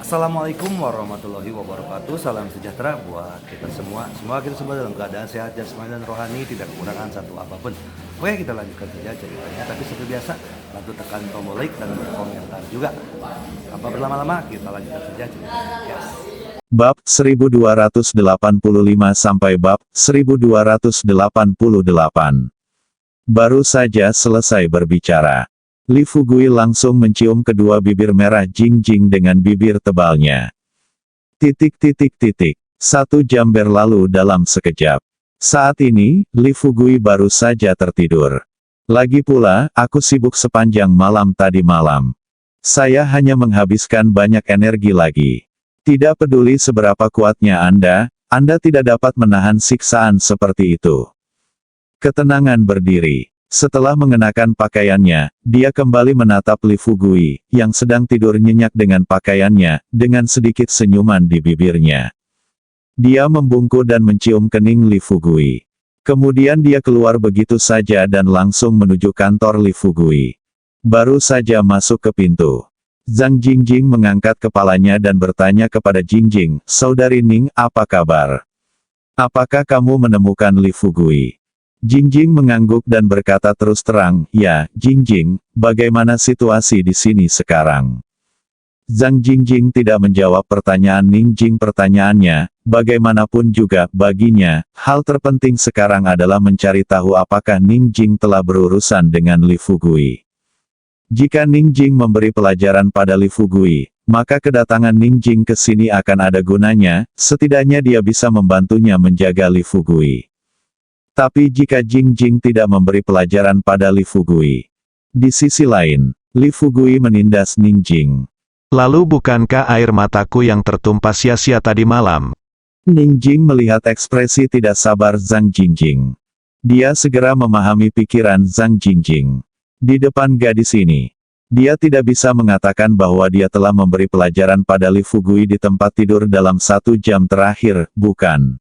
Assalamualaikum warahmatullahi wabarakatuh. Salam sejahtera buat kita semua. Semoga kita semua dalam keadaan sehat jasmani dan rohani, tidak kekurangan satu apapun. Oke, kita lanjutkan saja ceritanya. Tapi seperti biasa, bantu tekan tombol like dan berkomentar juga. Tanpa berlama-lama, kita lanjutkan saja ceritanya. Yes. Bab 1285 sampai bab 1288. Baru saja selesai berbicara, Li Fugui langsung mencium kedua bibir merah Jingjing dengan bibir tebalnya. Satu jam berlalu dalam sekejap. Saat ini, Li Fugui baru saja tertidur. Lagi pula, aku sibuk sepanjang malam tadi malam. Saya hanya menghabiskan banyak energi lagi. Tidak peduli seberapa kuatnya Anda tidak dapat menahan siksaan seperti itu. Ketenangan berdiri. Setelah mengenakan pakaiannya, dia kembali menatap Li Fugui, yang sedang tidur nyenyak dengan pakaiannya, dengan sedikit senyuman di bibirnya. Dia membungkuk dan mencium kening Li Fugui. Kemudian dia keluar begitu saja dan langsung menuju kantor Li Fugui. Baru saja masuk ke pintu, Zhang Jingjing mengangkat kepalanya dan bertanya kepada Jingjing, "Saudari Ning, apa kabar? Apakah kamu menemukan Li Fugui?" Jingjing mengangguk dan berkata terus terang, "Ya, Jingjing, bagaimana situasi di sini sekarang?" Zhang Jingjing tidak menjawab pertanyaan Ningjing. Pertanyaannya, bagaimanapun juga, baginya, hal terpenting sekarang adalah mencari tahu apakah Ningjing telah berurusan dengan Li Fugui. Jika Ningjing memberi pelajaran pada Li Fugui, maka kedatangan Ningjing ke sini akan ada gunanya, setidaknya dia bisa membantunya menjaga Li Fugui. Tapi jika Jingjing tidak memberi pelajaran pada Li Fugui, di sisi lain, Li Fugui menindas Ningjing. Lalu bukankah air mataku yang tertumpah sia-sia tadi malam? Ningjing melihat ekspresi tidak sabar Zhang Jingjing. Dia segera memahami pikiran Zhang Jingjing. Di depan gadis ini, dia tidak bisa mengatakan bahwa dia telah memberi pelajaran pada Li Fugui di tempat tidur dalam 1 jam terakhir, bukan?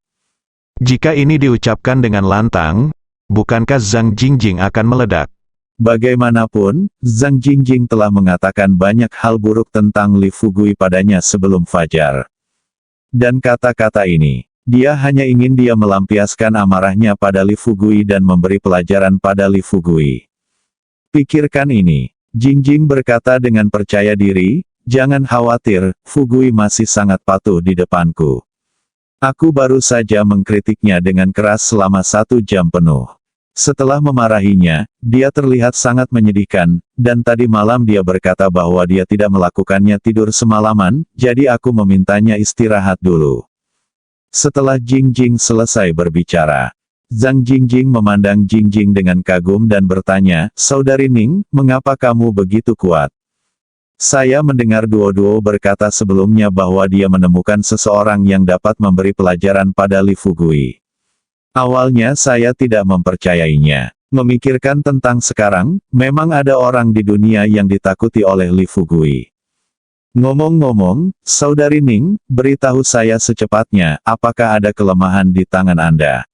Jika ini diucapkan dengan lantang, bukankah Zhang Jingjing akan meledak? Bagaimanapun, Zhang Jingjing telah mengatakan banyak hal buruk tentang Li Fugui padanya sebelum fajar. Dan kata-kata ini, dia hanya ingin dia melampiaskan amarahnya pada Li Fugui dan memberi pelajaran pada Li Fugui. Pikirkan ini. Jingjing berkata dengan percaya diri, "Jangan khawatir, Fugui masih sangat patuh di depanku. Aku baru saja mengkritiknya dengan keras selama 1 jam penuh. Setelah memarahinya, dia terlihat sangat menyedihkan, dan tadi malam dia berkata bahwa dia tidak melakukannya tidur semalaman, jadi aku memintanya istirahat dulu." Setelah Jingjing selesai berbicara, Zhang Jingjing memandang Jingjing dengan kagum dan bertanya, "Saudari Ning, mengapa kamu begitu kuat?" Saya mendengar Duo berkata sebelumnya bahwa dia menemukan seseorang yang dapat memberi pelajaran pada Li Fugui. Awalnya saya tidak mempercayainya. Memikirkan tentang sekarang, memang ada orang di dunia yang ditakuti oleh Li Fugui. Ngomong-ngomong, Saudari Ning, beritahu saya secepatnya, apakah ada kelemahan di tangan Anda?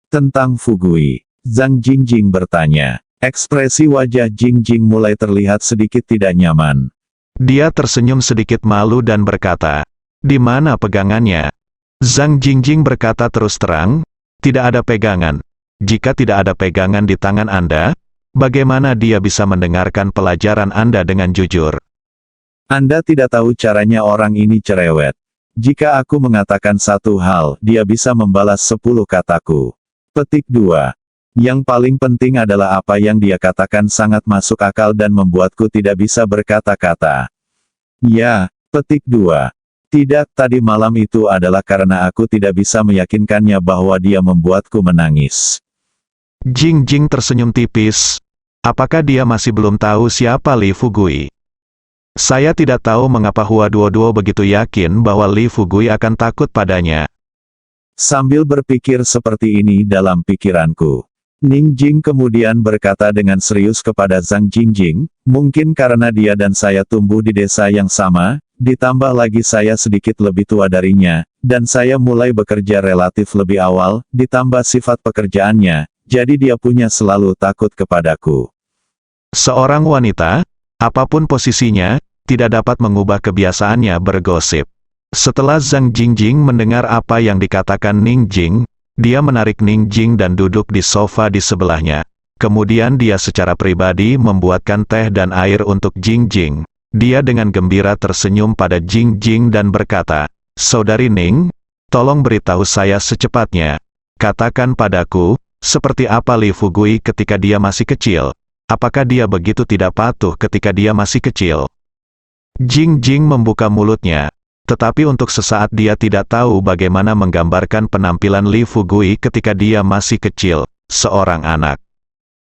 Tentang Fugui, Zhang Jingjing bertanya. Ekspresi wajah Jingjing mulai terlihat sedikit tidak nyaman. Dia tersenyum sedikit malu dan berkata, "Di mana pegangannya?" Zhang Jingjing berkata terus terang, "Tidak ada pegangan. Jika tidak ada pegangan di tangan Anda, bagaimana dia bisa mendengarkan pelajaran Anda dengan jujur?" Anda tidak tahu caranya orang ini cerewet. Jika aku mengatakan satu hal, dia bisa membalas 10 kataku. Petik 2. Yang paling penting adalah apa yang dia katakan sangat masuk akal dan membuatku tidak bisa berkata-kata. Ya, petik 2. Tidak, tadi malam itu adalah karena aku tidak bisa meyakinkannya bahwa dia membuatku menangis. Jingjing tersenyum tipis. Apakah dia masih belum tahu siapa Li Fugui? Saya tidak tahu mengapa Hua Duo begitu yakin bahwa Li Fugui akan takut padanya. Sambil berpikir seperti ini dalam pikiranku, Ningjing kemudian berkata dengan serius kepada Zhang Jingjing, "Mungkin karena dia dan saya tumbuh di desa yang sama, ditambah lagi saya sedikit lebih tua darinya, dan saya mulai bekerja relatif lebih awal, ditambah sifat pekerjaannya, jadi dia punya selalu takut kepadaku." Seorang wanita, apapun posisinya, tidak dapat mengubah kebiasaannya bergosip. Setelah Zhang Jingjing mendengar apa yang dikatakan Ning Jing, dia menarik Ning Jing dan duduk di sofa di sebelahnya. Kemudian dia secara pribadi membuatkan teh dan air untuk Jingjing. Dia dengan gembira tersenyum pada Jingjing dan berkata, "Saudari Ning, tolong beritahu saya secepatnya. Katakan padaku, seperti apa Li Fugui ketika dia masih kecil? Apakah dia begitu tidak patuh ketika dia masih kecil?" Jingjing membuka mulutnya. Tetapi untuk sesaat dia tidak tahu bagaimana menggambarkan penampilan Li Fugui ketika dia masih kecil, seorang anak.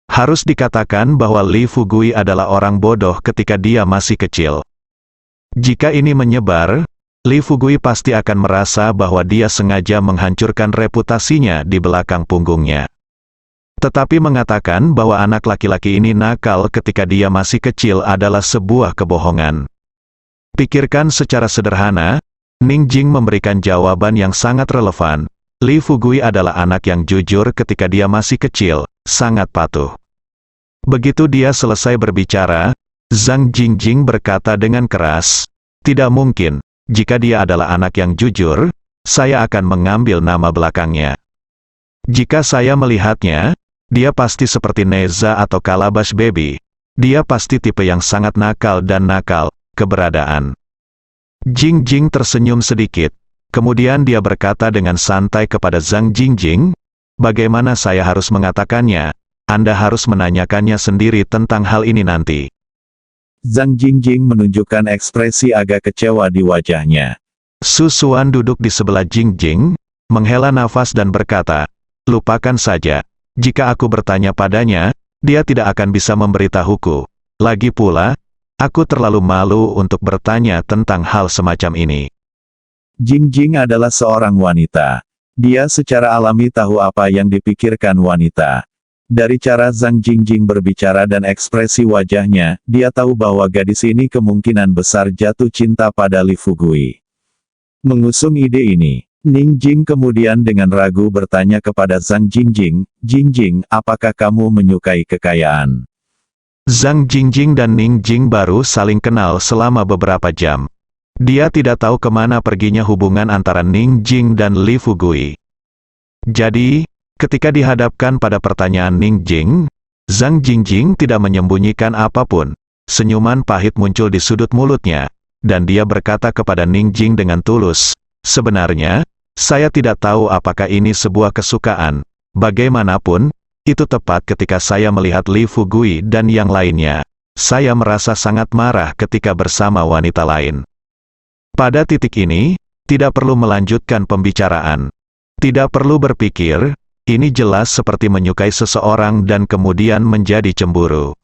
Harus dikatakan bahwa Li Fugui adalah orang bodoh ketika dia masih kecil. Jika ini menyebar, Li Fugui pasti akan merasa bahwa dia sengaja menghancurkan reputasinya di belakang punggungnya. Tetapi mengatakan bahwa anak laki-laki ini nakal ketika dia masih kecil adalah sebuah kebohongan. Pikirkan secara sederhana, Ning Jing memberikan jawaban yang sangat relevan. Li Fugui adalah anak yang jujur ketika dia masih kecil, sangat patuh. Begitu dia selesai berbicara, Zhang Jingjing berkata dengan keras, "Tidak mungkin, jika dia adalah anak yang jujur, saya akan mengambil nama belakangnya. Jika saya melihatnya, dia pasti seperti Neza atau Calabash Baby. Dia pasti tipe yang sangat nakal dan nakal. Keberadaan." Jingjing tersenyum sedikit, kemudian dia berkata dengan santai kepada Zhang Jingjing, "Bagaimana saya harus mengatakannya? Anda harus menanyakannya sendiri tentang hal ini nanti." Zhang Jingjing menunjukkan ekspresi agak kecewa di wajahnya. Su Xuan duduk di sebelah Jingjing, menghela nafas dan berkata, "Lupakan saja. Jika aku bertanya padanya, dia tidak akan bisa memberitahuku. Lagi pula, aku terlalu malu untuk bertanya tentang hal semacam ini." Jingjing adalah seorang wanita. Dia secara alami tahu apa yang dipikirkan wanita. Dari cara Zhang Jingjing berbicara dan ekspresi wajahnya, dia tahu bahwa gadis ini kemungkinan besar jatuh cinta pada Li Fugui. Mengusung ide ini, Ning Jing kemudian dengan ragu bertanya kepada Zhang Jingjing, "Jingjing, apakah kamu menyukai kekayaan?" Zhang Jingjing dan Ning Jing baru saling kenal selama beberapa jam. Dia tidak tahu kemana perginya hubungan antara Ning Jing dan Li Fugui. Jadi, ketika dihadapkan pada pertanyaan Ning Jing, Zhang Jingjing tidak menyembunyikan apapun. Senyuman pahit muncul di sudut mulutnya, dan dia berkata kepada Ning Jing dengan tulus, "Sebenarnya, saya tidak tahu apakah ini sebuah kesukaan. Bagaimanapun, itu tepat ketika saya melihat Li Fugui dan yang lainnya. Saya merasa sangat marah ketika bersama wanita lain." Pada titik ini, tidak perlu melanjutkan pembicaraan. Tidak perlu berpikir, ini jelas seperti menyukai seseorang dan kemudian menjadi cemburu.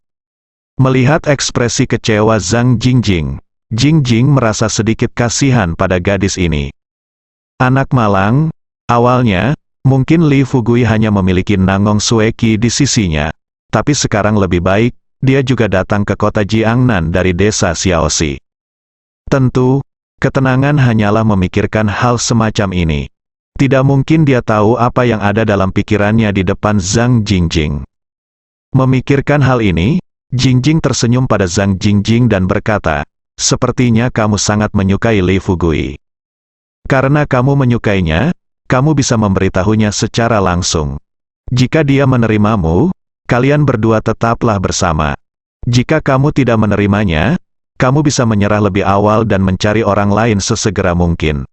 Melihat ekspresi kecewa Zhang Jingjing, Jingjing merasa sedikit kasihan pada gadis ini. Anak malang, awalnya, mungkin Li Fugui hanya memiliki Nangong Sueki di sisinya, tapi sekarang lebih baik, dia juga datang ke kota Jiangnan dari desa Xiaoxi. Tentu, ketenangan hanyalah memikirkan hal semacam ini. Tidak mungkin dia tahu apa yang ada dalam pikirannya di depan Zhang Jingjing. Memikirkan hal ini, Jingjing tersenyum pada Zhang Jingjing dan berkata, "Sepertinya kamu sangat menyukai Li Fugui. Karena kamu menyukainya, kamu bisa memberitahunya secara langsung. Jika dia menerimamu, kalian berdua tetaplah bersama. Jika kamu tidak menerimanya, kamu bisa menyerah lebih awal dan mencari orang lain sesegera mungkin.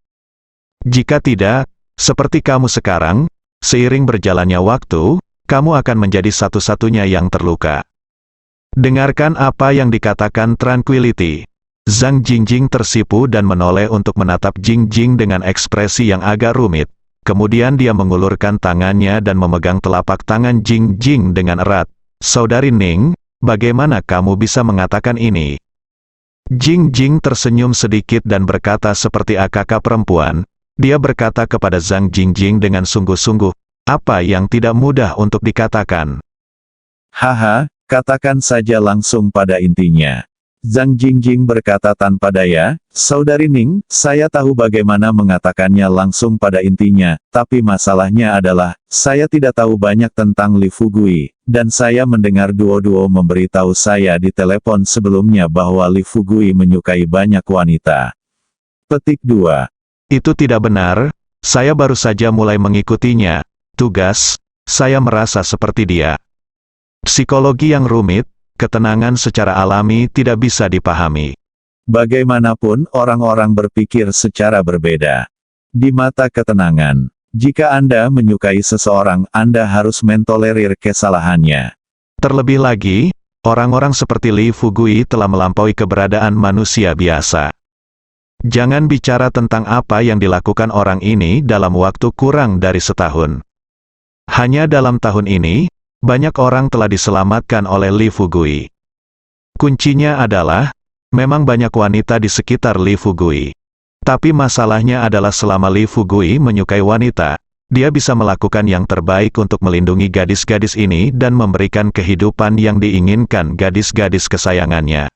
Jika tidak, seperti kamu sekarang, seiring berjalannya waktu, kamu akan menjadi satu-satunya yang terluka." Dengarkan apa yang dikatakan Tranquility. Zhang Jingjing tersipu dan menoleh untuk menatap Jingjing dengan ekspresi yang agak rumit. Kemudian dia mengulurkan tangannya dan memegang telapak tangan Jingjing dengan erat. "Saudari Ning, bagaimana kamu bisa mengatakan ini?" Jingjing tersenyum sedikit dan berkata seperti kakak perempuan. Dia berkata kepada Zhang Jingjing dengan sungguh-sungguh, "Apa yang tidak mudah untuk dikatakan?" "Haha, katakan saja langsung pada intinya." Zhang Jingjing berkata tanpa daya, "Saudari Ning, saya tahu bagaimana mengatakannya langsung pada intinya, tapi masalahnya adalah, saya tidak tahu banyak tentang Li Fugui, dan saya mendengar duo-duo memberitahu saya di telepon sebelumnya bahwa Li Fugui menyukai banyak wanita." Petik 2. Itu tidak benar, saya baru saja mulai mengikutinya. Tugas, saya merasa seperti dia. Psikologi yang rumit, ketenangan secara alami tidak bisa dipahami. Bagaimanapun orang-orang berpikir secara berbeda. Di mata ketenangan, jika Anda menyukai seseorang, Anda harus mentolerir kesalahannya. Terlebih lagi, orang-orang seperti Li Fugui telah melampaui keberadaan manusia biasa. Jangan bicara tentang apa yang dilakukan orang ini dalam waktu kurang dari setahun. Hanya dalam tahun ini, banyak orang telah diselamatkan oleh Li Fugui. Kuncinya adalah, memang banyak wanita di sekitar Li Fugui. Tapi masalahnya adalah selama Li Fugui menyukai wanita, dia bisa melakukan yang terbaik untuk melindungi gadis-gadis ini dan memberikan kehidupan yang diinginkan gadis-gadis kesayangannya.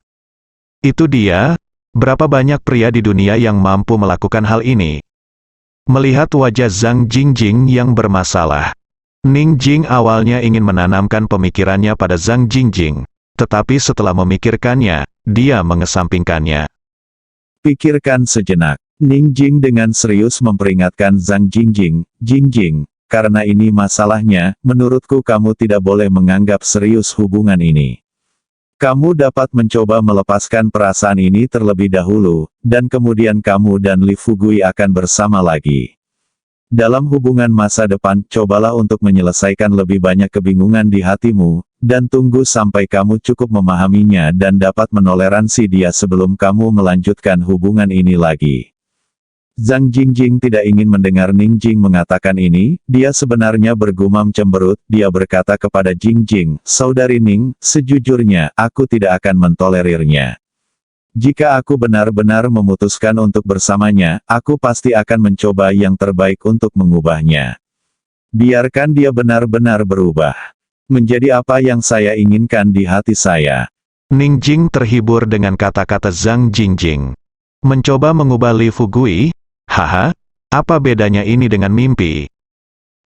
Itu dia, berapa banyak pria di dunia yang mampu melakukan hal ini? Melihat wajah Zhang Jingjing yang bermasalah, Ning Jing awalnya ingin menanamkan pemikirannya pada Zhang Jingjing, tetapi setelah memikirkannya, dia mengesampingkannya. Pikirkan sejenak. Ning Jing dengan serius memperingatkan Zhang Jingjing, "Jingjing, karena ini masalahnya, menurutku kamu tidak boleh menganggap serius hubungan ini. Kamu dapat mencoba melepaskan perasaan ini terlebih dahulu, dan kemudian kamu dan Li Fugui akan bersama lagi. Dalam hubungan masa depan, cobalah untuk menyelesaikan lebih banyak kebingungan di hatimu, dan tunggu sampai kamu cukup memahaminya dan dapat menoleransi dia sebelum kamu melanjutkan hubungan ini lagi." Zhang Jingjing tidak ingin mendengar Ning Jing mengatakan ini, dia sebenarnya bergumam cemberut, dia berkata kepada Jingjing, "Saudari Ning, sejujurnya, aku tidak akan mentolerirnya. Jika aku benar-benar memutuskan untuk bersamanya, aku pasti akan mencoba yang terbaik untuk mengubahnya. Biarkan dia benar-benar berubah. Menjadi apa yang saya inginkan di hati saya." Ning Jing terhibur dengan kata-kata Zhang Jingjing. Mencoba mengubah Li Fugui? Haha, apa bedanya ini dengan mimpi?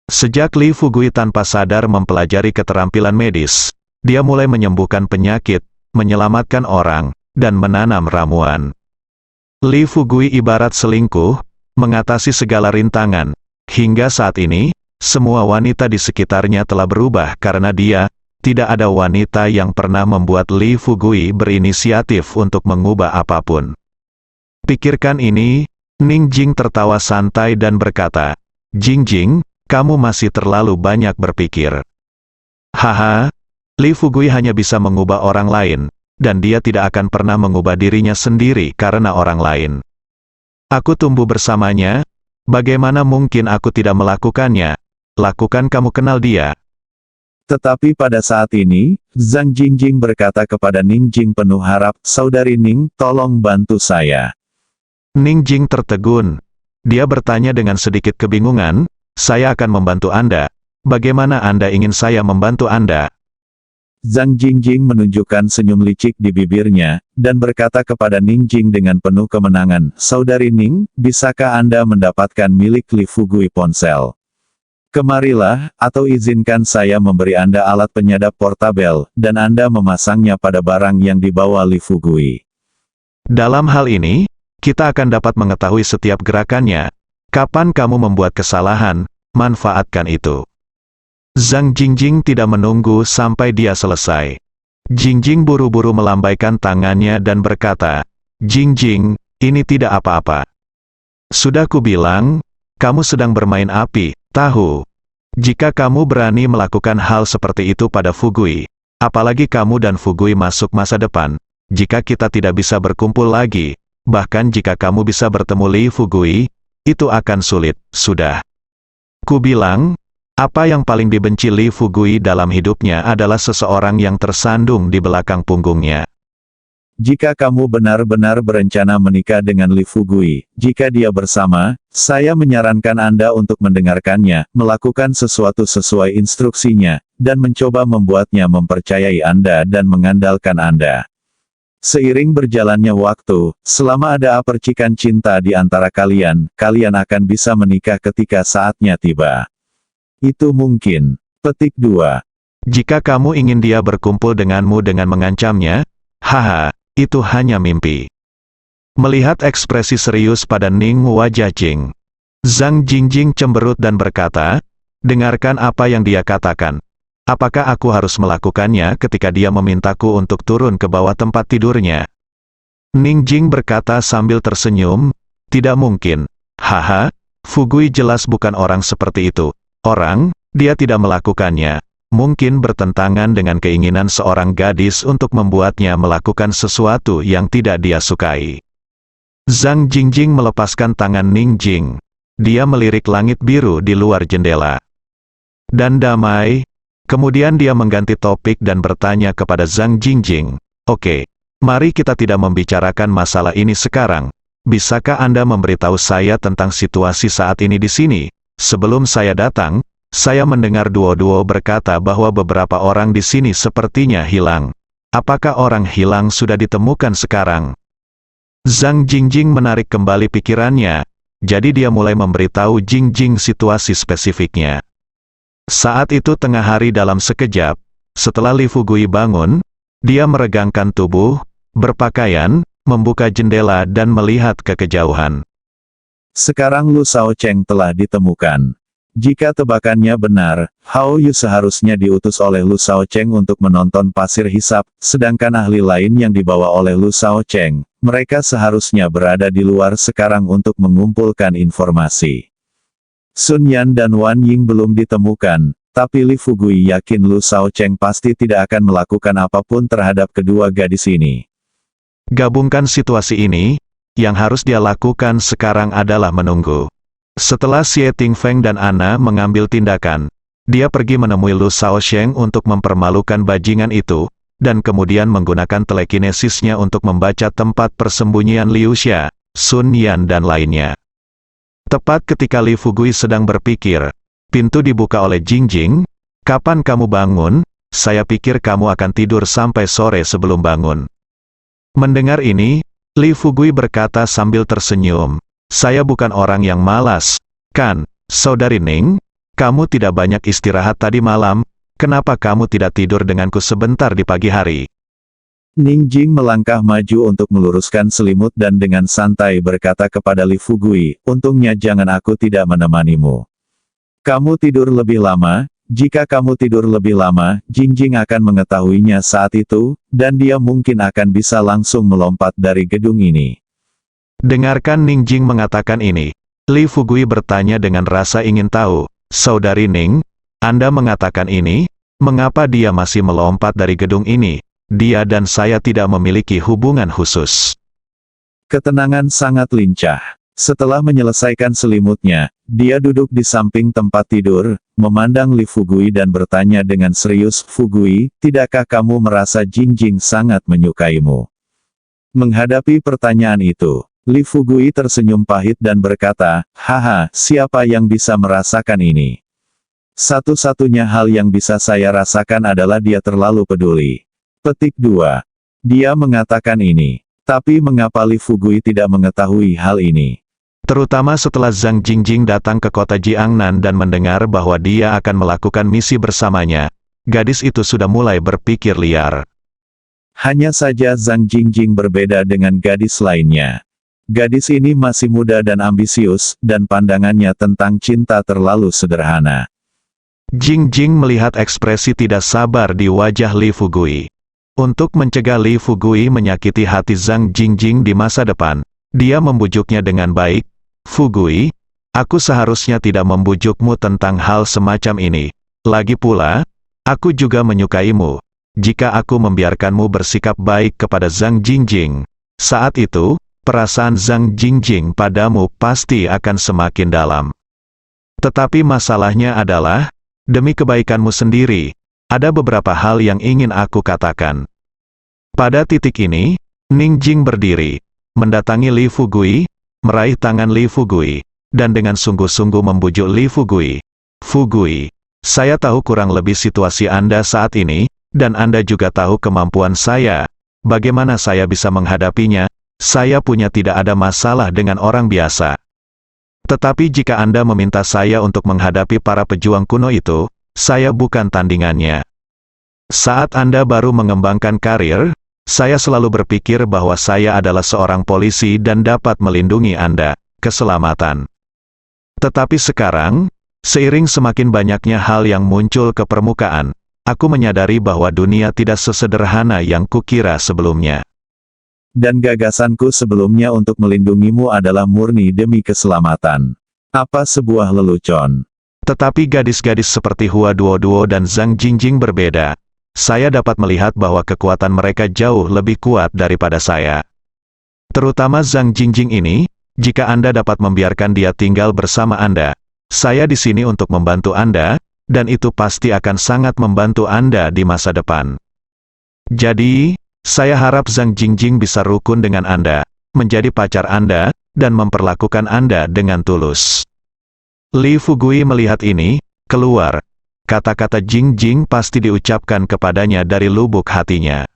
Sejak Li Fugui tanpa sadar mempelajari keterampilan medis, dia mulai menyembuhkan penyakit, menyelamatkan orang, dan menanam ramuan. Li Fugui ibarat selingkuh, mengatasi segala rintangan. Hingga saat ini, semua wanita di sekitarnya telah berubah karena dia. Tidak ada wanita yang pernah membuat Li Fugui berinisiatif untuk mengubah apapun. Pikirkan ini. Ning Jing tertawa santai dan berkata, "Jingjing, kamu masih terlalu banyak berpikir. Haha, Li Fugui hanya bisa mengubah orang lain, dan dia tidak akan pernah mengubah dirinya sendiri karena orang lain. Aku tumbuh bersamanya, bagaimana mungkin aku tidak melakukannya? Lakukan, kamu kenal dia." Tetapi pada saat ini, Zhang Jingjing berkata kepada Ning Jing penuh harap, "Saudari Ning, tolong bantu saya." Ning Jing tertegun. Dia bertanya dengan sedikit kebingungan, "Saya akan membantu Anda. Bagaimana Anda ingin saya membantu Anda?" Zhang Jingjing menunjukkan senyum licik di bibirnya, dan berkata kepada Ning Jing dengan penuh kemenangan, "Saudari Ning, bisakah Anda mendapatkan milik Li Fugui ponsel? Kemarilah, atau izinkan saya memberi Anda alat penyadap portabel, dan Anda memasangnya pada barang yang dibawa Li Fugui. Dalam hal ini, kita akan dapat mengetahui setiap gerakannya. Kapan kamu membuat kesalahan, manfaatkan itu." Zhang Jingjing tidak menunggu sampai dia selesai. Jingjing buru-buru melambaikan tangannya dan berkata, "Jingjing, ini tidak apa-apa. Sudah kubilang, kamu sedang bermain api, tahu. Jika kamu berani melakukan hal seperti itu pada Fugui, apalagi kamu dan Fugui masuk masa depan, jika kita tidak bisa berkumpul lagi, bahkan jika kamu bisa bertemu Li Fugui, itu akan sulit, sudah. Kubilang, apa yang paling dibenci Li Fugui dalam hidupnya adalah seseorang yang tersandung di belakang punggungnya. Jika kamu benar-benar berencana menikah dengan Li Fugui, jika dia bersama, saya menyarankan Anda untuk mendengarkannya, melakukan sesuatu sesuai instruksinya, dan mencoba membuatnya mempercayai Anda dan mengandalkan Anda. Seiring berjalannya waktu, selama ada percikan cinta di antara kalian, kalian akan bisa menikah ketika saatnya tiba. Itu mungkin. Petik 2. Jika kamu ingin dia berkumpul denganmu dengan mengancamnya, haha, itu hanya mimpi. Melihat ekspresi serius pada Ning wajah Jing, Zhang Jingjing cemberut dan berkata, dengarkan apa yang dia katakan. Apakah aku harus melakukannya ketika dia memintaku untuk turun ke bawah tempat tidurnya? Ning Jing berkata sambil tersenyum, tidak mungkin. Haha, Fugui jelas bukan orang seperti itu. Dia tidak melakukannya. Mungkin bertentangan dengan keinginan seorang gadis untuk membuatnya melakukan sesuatu yang tidak dia sukai. Zhang Jingjing melepaskan tangan Ning Jing. Dia melirik langit biru di luar jendela. Dan damai. Kemudian dia mengganti topik dan bertanya kepada Zhang Jingjing, oke, mari kita tidak membicarakan masalah ini sekarang. Bisakah Anda memberitahu saya tentang situasi saat ini di sini? Sebelum saya datang, saya mendengar duo-duo berkata bahwa beberapa orang di sini sepertinya hilang. Apakah orang hilang sudah ditemukan sekarang? Zhang Jingjing menarik kembali pikirannya, jadi dia mulai memberitahu Jingjing situasi spesifiknya. Saat itu tengah hari dalam sekejap, setelah Li Fugui bangun, dia meregangkan tubuh, berpakaian, membuka jendela dan melihat ke kejauhan. Sekarang Lu Shaocheng telah ditemukan. Jika tebakannya benar, Hao Yu seharusnya diutus oleh Lu Shaocheng untuk menonton pasir hisap, sedangkan ahli lain yang dibawa oleh Lu Shaocheng, mereka seharusnya berada di luar sekarang untuk mengumpulkan informasi. Sun Yan dan Wan Ying belum ditemukan, tapi Li Fugui yakin Lu Shaocheng pasti tidak akan melakukan apapun terhadap kedua gadis ini. Gabungkan situasi ini, yang harus dia lakukan sekarang adalah menunggu. Setelah Xie Tingfeng dan Ana mengambil tindakan, dia pergi menemui Lu Shaocheng untuk mempermalukan bajingan itu, dan kemudian menggunakan telekinesisnya untuk membaca tempat persembunyian Liu Xia, Sun Yan dan lainnya. Tepat ketika Li Fugui sedang berpikir, pintu dibuka oleh Jingjing. Kapan kamu bangun? Saya pikir kamu akan tidur sampai sore sebelum bangun. Mendengar ini, Li Fugui berkata sambil tersenyum, saya bukan orang yang malas, kan, Saudari Ning? Kamu tidak banyak istirahat tadi malam, kenapa kamu tidak tidur denganku sebentar di pagi hari? Ning Jing melangkah maju untuk meluruskan selimut dan dengan santai berkata kepada Li Fugui, untungnya jangan aku tidak menemanimu. Kamu tidur lebih lama, jika kamu tidur lebih lama, Jingjing akan mengetahuinya saat itu, dan dia mungkin akan bisa langsung melompat dari gedung ini. Dengarkan Ning Jing mengatakan ini, Li Fugui bertanya dengan rasa ingin tahu, Saudari Ning, Anda mengatakan ini, mengapa dia masih melompat dari gedung ini? Dia dan saya tidak memiliki hubungan khusus. Ketenangan sangat lincah. Setelah menyelesaikan selimutnya, dia duduk di samping tempat tidur, memandang Li Fugui dan bertanya dengan serius, Fugui, tidakkah kamu merasa Jingjing sangat menyukaimu? Menghadapi pertanyaan itu, Li Fugui tersenyum pahit dan berkata, haha, siapa yang bisa merasakan ini? Satu-satunya hal yang bisa saya rasakan adalah dia terlalu peduli. Petik 2. Dia mengatakan ini. Tapi mengapa Li Fugui tidak mengetahui hal ini? Terutama setelah Zhang Jingjing datang ke kota Jiangnan dan mendengar bahwa dia akan melakukan misi bersamanya, gadis itu sudah mulai berpikir liar. Hanya saja Zhang Jingjing berbeda dengan gadis lainnya. Gadis ini masih muda dan ambisius, dan pandangannya tentang cinta terlalu sederhana. Jingjing melihat ekspresi tidak sabar di wajah Li Fugui. Untuk mencegah Li Fugui menyakiti hati Zhang Jingjing di masa depan, dia membujuknya dengan baik, Fugui, aku seharusnya tidak membujukmu tentang hal semacam ini. Lagi pula, aku juga menyukaimu. Jika aku membiarkanmu bersikap baik kepada Zhang Jingjing, saat itu, perasaan Zhang Jingjing padamu pasti akan semakin dalam. Tetapi masalahnya adalah, demi kebaikanmu sendiri, ada beberapa hal yang ingin aku katakan. Pada titik ini, Ning Jing berdiri, mendatangi Li Fugui, meraih tangan Li Fugui, dan dengan sungguh-sungguh membujuk Li Fugui. Fugui, saya tahu kurang lebih situasi Anda saat ini, dan Anda juga tahu kemampuan saya. bagaimana saya bisa menghadapinya? Saya punya tidak ada masalah dengan orang biasa. Tetapi jika Anda meminta saya untuk menghadapi para pejuang kuno itu, saya bukan tandingannya. Saat Anda baru mengembangkan karir, saya selalu berpikir bahwa saya adalah seorang polisi dan dapat melindungi Anda, keselamatan. Tetapi sekarang, seiring semakin banyaknya hal yang muncul ke permukaan, aku menyadari bahwa dunia tidak sesederhana yang kukira sebelumnya. Dan gagasanku sebelumnya untuk melindungimu adalah murni demi keselamatan. Apa sebuah lelucon. Tetapi gadis-gadis seperti Hua Duoduo dan Zhang Jingjing berbeda. Saya dapat melihat bahwa kekuatan mereka jauh lebih kuat daripada saya. Terutama Zhang Jingjing ini, jika Anda dapat membiarkan dia tinggal bersama Anda, saya di sini untuk membantu Anda, dan itu pasti akan sangat membantu Anda di masa depan. Jadi, saya harap Zhang Jingjing bisa rukun dengan Anda, menjadi pacar Anda, dan memperlakukan Anda dengan tulus. Li Fugui melihat ini, keluar. Kata-kata Jingjing pasti diucapkan kepadanya dari lubuk hatinya.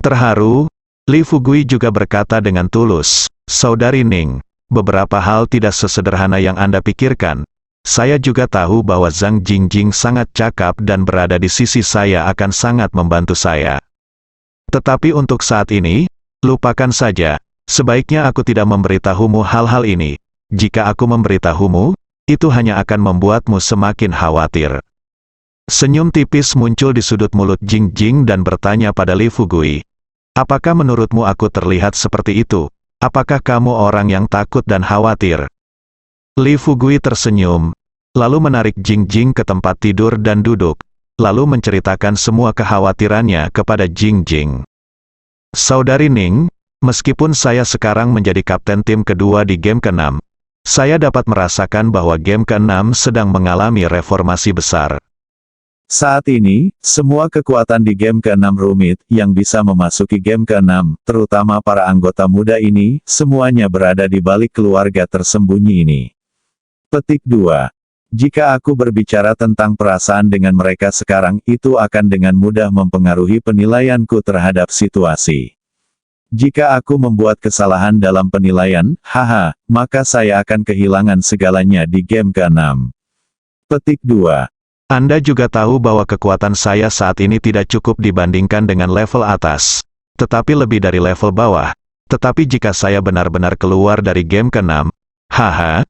Terharu, Li Fugui juga berkata dengan tulus, "Saudari Ning, beberapa hal tidak sesederhana yang Anda pikirkan. Saya juga tahu bahwa Zhang Jingjing sangat cakap dan berada di sisi saya akan sangat membantu saya. Tetapi untuk saat ini, lupakan saja, sebaiknya aku tidak memberitahumu hal-hal ini. Jika aku memberitahumu, itu hanya akan membuatmu semakin khawatir." Senyum tipis muncul di sudut mulut Jingjing dan bertanya pada Li Fugui, "Apakah menurutmu aku terlihat seperti itu? Apakah kamu orang yang takut dan khawatir?" Li Fugui tersenyum, lalu menarik Jingjing ke tempat tidur dan duduk, lalu menceritakan semua kekhawatirannya kepada Jingjing. "Saudari Ning, meskipun saya sekarang menjadi kapten tim kedua di game ke-6, saya dapat merasakan bahwa game ke-6 sedang mengalami reformasi besar. Saat ini, semua kekuatan di game ke-6 rumit, yang bisa memasuki game ke-6, terutama para anggota muda ini, semuanya berada di balik keluarga tersembunyi ini." Petik 2. Jika aku berbicara tentang perasaan dengan mereka sekarang, itu akan dengan mudah mempengaruhi penilaianku terhadap situasi. Jika aku membuat kesalahan dalam penilaian, haha, maka saya akan kehilangan segalanya di game ke-6. Petik 2. Anda juga tahu bahwa kekuatan saya saat ini tidak cukup dibandingkan dengan level atas, tetapi lebih dari level bawah. Tetapi jika saya benar-benar keluar dari game ke-6, haha,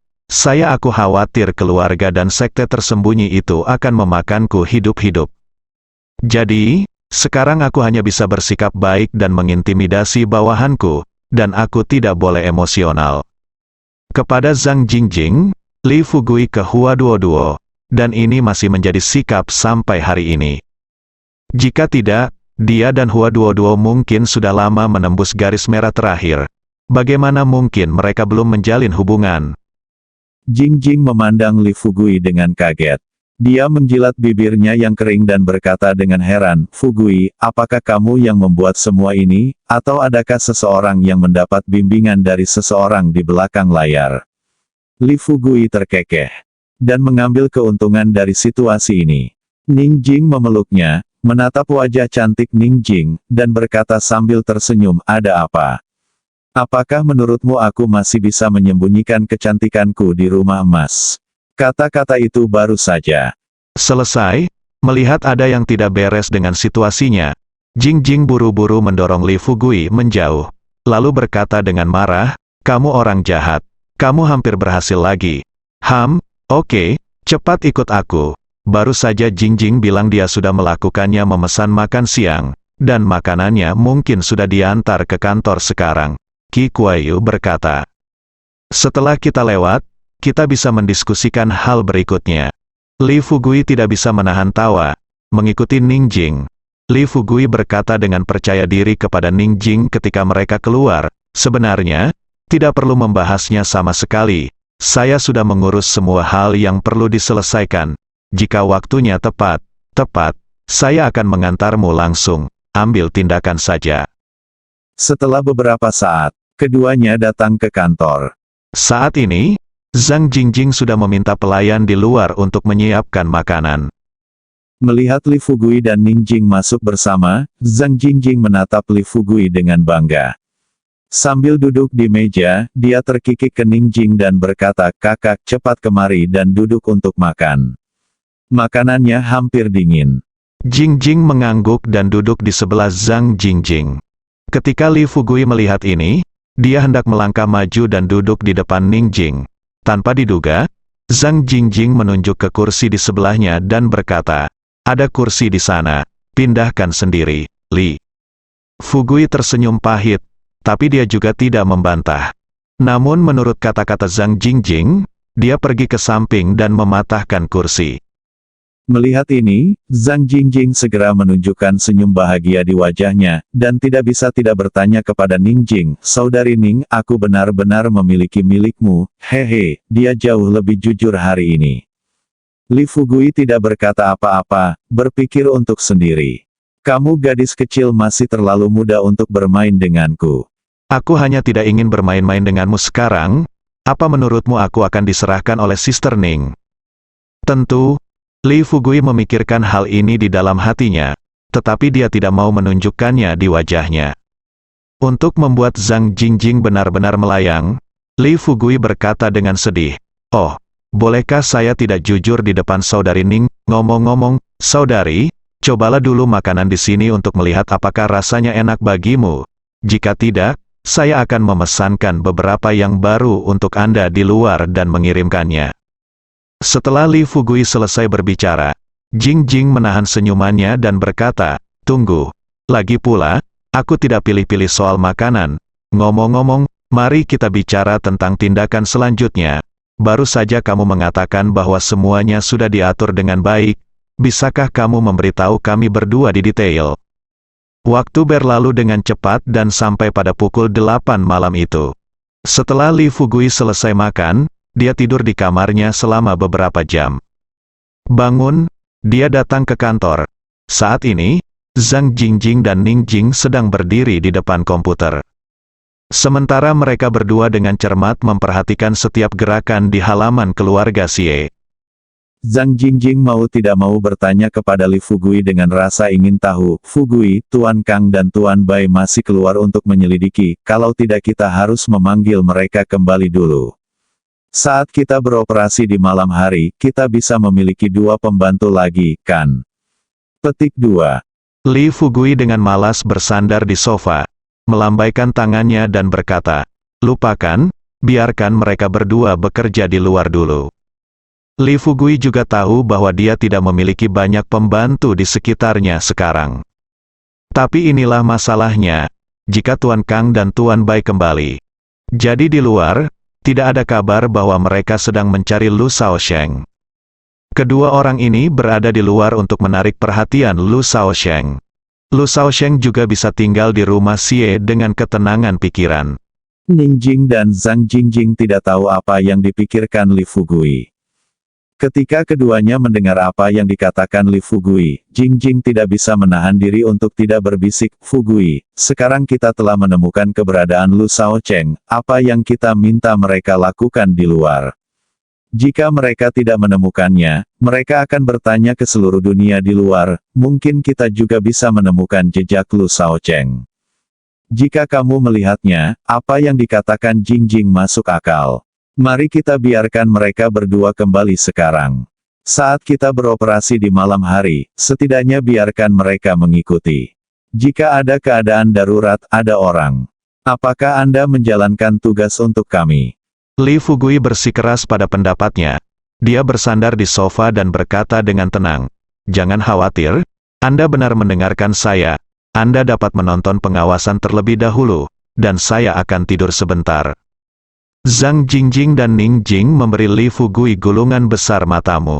aku khawatir keluarga dan sekte tersembunyi itu akan memakanku hidup-hidup. Jadi, sekarang aku hanya bisa bersikap baik dan mengintimidasi bawahanku, dan aku tidak boleh emosional. Kepada Zhang Jingjing, Li Fugui ke Hua Duoduo, dan ini masih menjadi sikap sampai hari ini. Jika tidak, dia dan Hua Duoduo mungkin sudah lama menembus garis merah terakhir. Bagaimana mungkin mereka belum menjalin hubungan? Jingjing memandang Li Fugui dengan kaget. Dia menjilat bibirnya yang kering dan berkata dengan heran, "Fugui, apakah kamu yang membuat semua ini, atau adakah seseorang yang mendapat bimbingan dari seseorang di belakang layar?" Li Fugui terkekeh dan mengambil keuntungan dari situasi ini. Ningjing memeluknya, menatap wajah cantik Ningjing, dan berkata sambil tersenyum, "Ada apa? Apakah menurutmu aku masih bisa menyembunyikan kecantikanku di rumah emas?" Kata-kata itu baru saja selesai. Melihat ada yang tidak beres dengan situasinya, Jingjing buru-buru mendorong Li Fugui menjauh, lalu berkata dengan marah, "Kamu orang jahat. Kamu hampir berhasil lagi. Oke, cepat ikut aku." Baru saja Jingjing bilang dia sudah melakukannya, memesan makan siang, dan makanannya mungkin sudah diantar ke kantor sekarang. Qi Kuayu berkata, "Setelah kita lewat, kita bisa mendiskusikan hal berikutnya." Li Fugui tidak bisa menahan tawa, mengikuti Ningjing. Li Fugui berkata dengan percaya diri kepada Ningjing ketika mereka keluar, "Sebenarnya, tidak perlu membahasnya sama sekali. Saya sudah mengurus semua hal yang perlu diselesaikan. Jika waktunya tepat, saya akan mengantarmu langsung. Ambil tindakan saja." Setelah beberapa saat, keduanya datang ke kantor. Saat ini, Zhang Jingjing sudah meminta pelayan di luar untuk menyiapkan makanan. Melihat Li Fugui dan Ning Jing masuk bersama, Zhang Jingjing menatap Li Fugui dengan bangga. Sambil duduk di meja, dia terkikik ke Ning Jing dan berkata, "Kakak, cepat kemari dan duduk untuk makan. Makanannya hampir dingin." Jingjing mengangguk dan duduk di sebelah Zhang Jingjing. Ketika Li Fugui melihat ini, dia hendak melangkah maju dan duduk di depan Ning Jing. Tanpa diduga, Zhang Jingjing menunjuk ke kursi di sebelahnya dan berkata, "Ada kursi di sana, pindahkan sendiri, Li." Fugui tersenyum pahit, tapi dia juga tidak membantah. Namun menurut kata-kata Zhang Jingjing, dia pergi ke samping dan mematahkan kursi. Melihat ini, Zhang Jingjing segera menunjukkan senyum bahagia di wajahnya, dan tidak bisa tidak bertanya kepada Ning Jing, "Saudari Ning, aku benar-benar memiliki milikmu, hehe, dia jauh lebih jujur hari ini." Li Fugui tidak berkata apa-apa, berpikir untuk sendiri. "Kamu gadis kecil masih terlalu muda untuk bermain denganku." Aku hanya tidak ingin bermain-main denganmu sekarang. Apa menurutmu aku akan diserahkan oleh Sister Ning? Tentu, Li Fugui memikirkan hal ini di dalam hatinya, tetapi dia tidak mau menunjukkannya di wajahnya. Untuk membuat Zhang Jingjing benar-benar melayang, Li Fugui berkata dengan sedih, "Oh, bolehkah saya tidak jujur di depan saudari Ning? Ngomong-ngomong, saudari, cobalah dulu makanan di sini untuk melihat apakah rasanya enak bagimu. Jika tidak, saya akan memesankan beberapa yang baru untuk Anda di luar dan mengirimkannya." Setelah Li Fugui selesai berbicara, Jingjing menahan senyumannya dan berkata, "Tunggu. Lagi pula, aku tidak pilih-pilih soal makanan. Ngomong-ngomong, mari kita bicara tentang tindakan selanjutnya. Baru saja kamu mengatakan bahwa semuanya sudah diatur dengan baik. Bisakah kamu memberitahu kami berdua di detail?" Waktu berlalu dengan cepat dan sampai pada pukul 8 malam itu. Setelah Li Fugui selesai makan, dia tidur di kamarnya selama beberapa jam. Bangun, dia datang ke kantor. Saat ini, Zhang Jingjing dan Ning Jing sedang berdiri di depan komputer. Sementara mereka berdua dengan cermat memperhatikan setiap gerakan di halaman keluarga Xie. Zhang Jingjing mau tidak mau bertanya kepada Li Fugui dengan rasa ingin tahu, "Fugui, Tuan Kang dan Tuan Bai masih keluar untuk menyelidiki, kalau tidak kita harus memanggil mereka kembali dulu. Saat kita beroperasi di malam hari, kita bisa memiliki 2 pembantu lagi, kan?" Petik 2. Li Fugui dengan malas bersandar di sofa, melambaikan tangannya dan berkata, "Lupakan, biarkan mereka berdua bekerja di luar dulu." Li Fugui juga tahu bahwa dia tidak memiliki banyak pembantu di sekitarnya sekarang. Tapi inilah masalahnya, jika Tuan Kang dan Tuan Bai kembali. Jadi di luar, tidak ada kabar bahwa mereka sedang mencari Lu Shaosheng. Kedua orang ini berada di luar untuk menarik perhatian Lu Shaosheng. Lu Shaosheng juga bisa tinggal di rumah Xie dengan ketenangan pikiran. Ning Jing dan Zhang Jingjing tidak tahu apa yang dipikirkan Li Fugui. Ketika keduanya mendengar apa yang dikatakan Li Fugui, Jingjing tidak bisa menahan diri untuk tidak berbisik, "Fugui, sekarang kita telah menemukan keberadaan Lu Shaocheng, apa yang kita minta mereka lakukan di luar. Jika mereka tidak menemukannya, mereka akan bertanya ke seluruh dunia di luar, mungkin kita juga bisa menemukan jejak Lu Shaocheng. Jika kamu melihatnya, apa yang dikatakan Jingjing masuk akal. Mari kita biarkan mereka berdua kembali sekarang. Saat kita beroperasi di malam hari, setidaknya biarkan mereka mengikuti. Jika ada keadaan darurat, ada orang. Apakah Anda menjalankan tugas untuk kami?" Li Fugui bersikeras pada pendapatnya. Dia bersandar di sofa dan berkata dengan tenang, "Jangan khawatir, Anda benar mendengarkan saya. Anda dapat menonton pengawasan terlebih dahulu, dan saya akan tidur sebentar." Zhang Jingjing dan Ning Jing memberi Li Fugui gulungan besar matamu.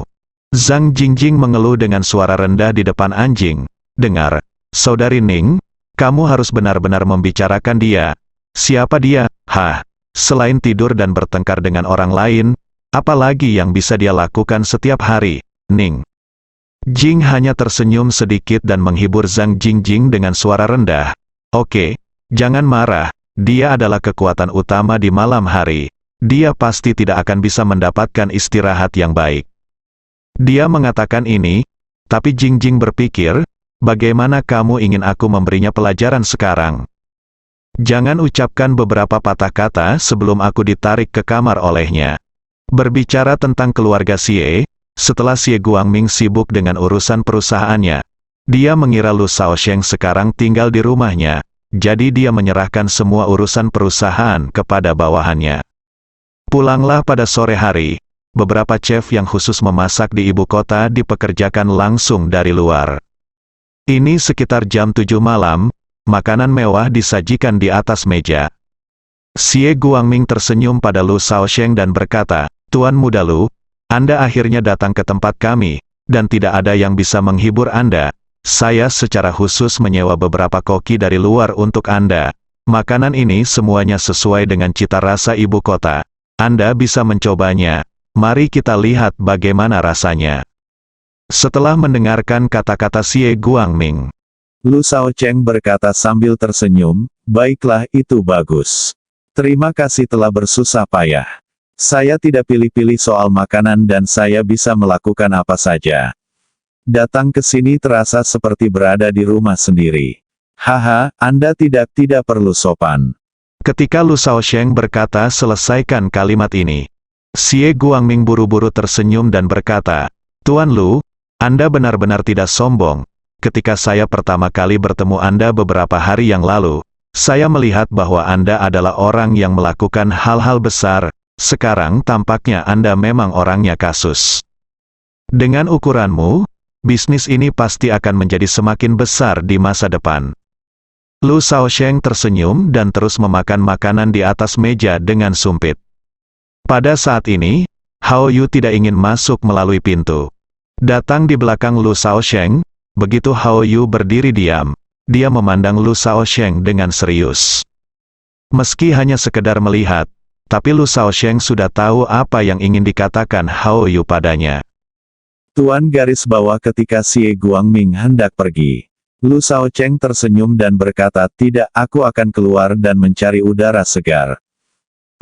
Zhang Jingjing mengeluh dengan suara rendah di depan anjing. "Dengar, Saudari Ning, kamu harus benar-benar membicarakan dia. Siapa dia? Hah? Selain tidur dan bertengkar dengan orang lain, apa lagi yang bisa dia lakukan setiap hari, Ning?" Jing hanya tersenyum sedikit dan menghibur Zhang Jingjing dengan suara rendah. "Oke, jangan marah. Dia adalah kekuatan utama di malam hari. Dia pasti tidak akan bisa mendapatkan istirahat yang baik." Dia mengatakan ini, Tapi Jingjing berpikir, bagaimana kamu ingin aku memberinya pelajaran sekarang? Jangan ucapkan beberapa patah kata sebelum aku ditarik ke kamar olehnya. Berbicara tentang keluarga Xie, setelah Xie Guangming sibuk dengan urusan perusahaannya, dia mengira Lu Shaosheng sekarang tinggal di rumahnya, jadi dia menyerahkan semua urusan perusahaan kepada bawahannya. Pulanglah pada sore hari, beberapa chef yang khusus memasak di ibu kota dipekerjakan langsung dari luar. Ini sekitar jam 7 malam, makanan mewah disajikan di atas meja. Xie Guangming tersenyum pada Lu Shaosheng dan berkata, "Tuan muda Lu, Anda akhirnya datang ke tempat kami, dan tidak ada yang bisa menghibur Anda. Saya secara khusus menyewa beberapa koki dari luar untuk Anda. Makanan ini semuanya sesuai dengan cita rasa ibu kota. Anda bisa mencobanya. Mari kita lihat bagaimana rasanya." Setelah mendengarkan kata-kata Xie Guangming, Lu Shaocheng berkata sambil tersenyum, "Baiklah, itu bagus. Terima kasih telah bersusah payah. Saya tidak pilih-pilih soal makanan dan saya bisa melakukan apa saja. Datang ke sini terasa seperti berada di rumah sendiri. Haha, Anda tidak perlu sopan." ketika Lu Shaosheng berkata selesaikan kalimat ini, Xie Guangming buru-buru tersenyum dan berkata, "Tuan Lu, Anda benar-benar tidak sombong. Ketika saya pertama kali bertemu Anda beberapa hari yang lalu, saya melihat bahwa Anda adalah orang yang melakukan hal-hal besar. Sekarang tampaknya Anda memang orangnya kasus. Dengan ukuranmu, bisnis ini pasti akan menjadi semakin besar di masa depan." Lu Shaosheng tersenyum dan terus memakan makanan di atas meja dengan sumpit. Pada saat ini, Hao Yu tidak ingin masuk melalui pintu. Datang di belakang Lu Shaosheng, begitu Hao Yu berdiri diam, dia memandang Lu Shaosheng dengan serius. Meski hanya sekedar melihat, tapi Lu Shaosheng sudah tahu apa yang ingin dikatakan Hao Yu padanya. Tuan garis bawah ketika Xie Guangming hendak pergi. Lu Shaocheng tersenyum dan berkata, "Tidak, aku akan keluar dan mencari udara segar."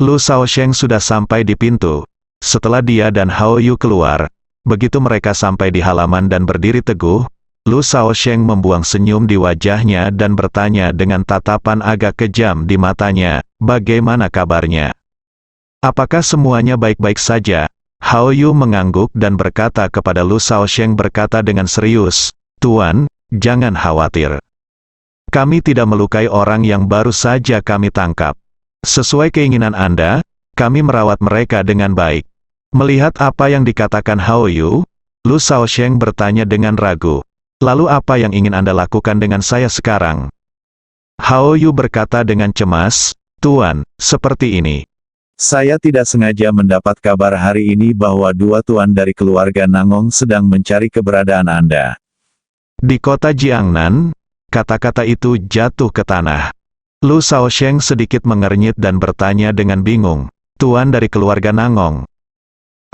Lu Shaosheng sudah sampai di pintu. Setelah dia dan Hao Yu keluar, begitu mereka sampai di halaman dan berdiri teguh, Lu Shaosheng membuang senyum di wajahnya dan bertanya dengan tatapan agak kejam di matanya, "Bagaimana kabarnya? Apakah semuanya baik-baik saja?" Hao Yu mengangguk dan berkata kepada Lu Shaosheng berkata dengan serius, "Tuan, jangan khawatir. Kami tidak melukai orang yang baru saja kami tangkap. Sesuai keinginan Anda, kami merawat mereka dengan baik." Melihat apa yang dikatakan Hao Yu, Lu Shaosheng bertanya dengan ragu, "Lalu apa yang ingin Anda lakukan dengan saya sekarang?" Hao Yu berkata dengan cemas, "Tuan, seperti ini. Saya tidak sengaja mendapat kabar hari ini bahwa dua tuan dari keluarga Nangong sedang mencari keberadaan Anda." Di kota Jiangnan, kata-kata itu jatuh ke tanah. Lu Shaosheng sedikit mengernyit dan bertanya dengan bingung, "Tuan dari keluarga Nangong.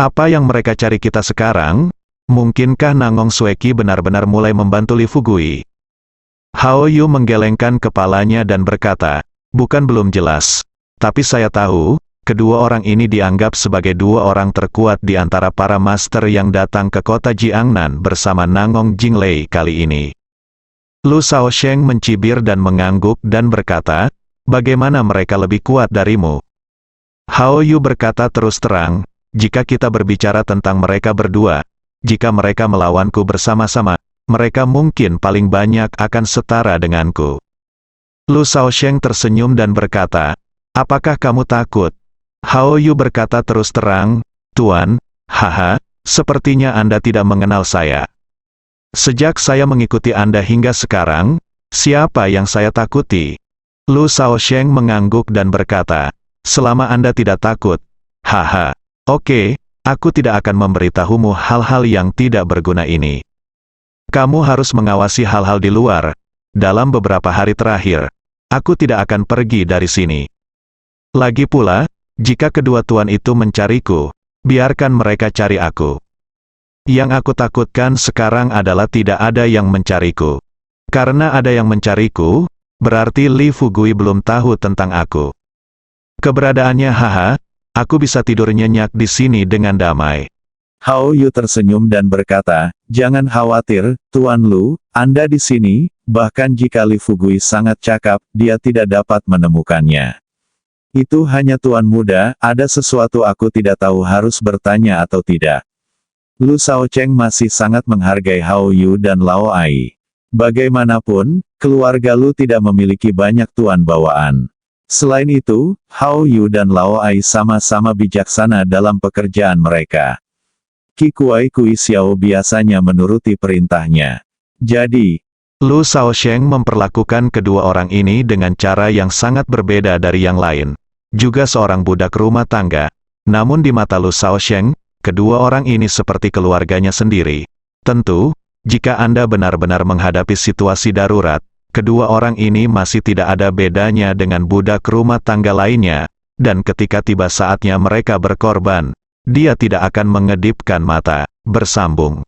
Apa yang mereka cari kita sekarang? Mungkinkah Nangong Sueki benar-benar mulai membantu Li Fugui?" Hao Yu menggelengkan kepalanya dan berkata, "Bukan belum jelas. Tapi saya tahu, kedua orang ini dianggap sebagai dua orang terkuat di antara para master yang datang ke kota Jiangnan bersama Nangong Jinglei kali ini." Lu Shaosheng mencibir dan mengangguk dan berkata, "Bagaimana mereka lebih kuat darimu?" Hao Yu berkata terus terang, "Jika kita berbicara tentang mereka berdua, jika mereka melawanku bersama-sama, mereka mungkin paling banyak akan setara denganku." Lu Shaosheng tersenyum dan berkata, "Apakah kamu takut?" Hao Yu berkata terus terang, "Tuan, haha, sepertinya Anda tidak mengenal saya. Sejak saya mengikuti Anda hingga sekarang, siapa yang saya takuti?" Lu Shaosheng mengangguk dan berkata, "Selama Anda tidak takut, haha, oke, aku tidak akan memberitahumu hal-hal yang tidak berguna ini. Kamu harus mengawasi hal-hal di luar. Dalam beberapa hari terakhir, aku tidak akan pergi dari sini. Lagi pula, jika kedua tuan itu mencariku, biarkan mereka cari aku. Yang aku takutkan sekarang adalah tidak ada yang mencariku. Karena ada yang mencariku, berarti Li Fugui belum tahu tentang aku. Keberadaannya haha, aku bisa tidur nyenyak di sini dengan damai." Hao Yu tersenyum dan berkata, "Jangan khawatir, Tuan Lu, Anda di sini, bahkan jika Li Fugui sangat cakap, dia tidak dapat menemukannya. Itu hanya Tuan muda, ada sesuatu aku tidak tahu harus bertanya atau tidak." Lu Shaocheng masih sangat menghargai Hao Yu dan Lao Ai. Bagaimanapun, keluarga Lu tidak memiliki banyak tuan bawaan. Selain itu, Hao Yu dan Lao Ai sama-sama bijaksana dalam pekerjaan mereka. Qi Kuai Kui Xiao biasanya menuruti perintahnya. Jadi, Lu Shaosheng memperlakukan kedua orang ini dengan cara yang sangat berbeda dari yang lain. Juga seorang budak rumah tangga. Namun di mata Lu Shaosheng, kedua orang ini seperti keluarganya sendiri. Tentu, jika Anda benar-benar menghadapi situasi darurat, kedua orang ini masih tidak ada bedanya dengan budak rumah tangga lainnya, dan ketika tiba saatnya mereka berkorban, dia tidak akan mengedipkan mata. Bersambung.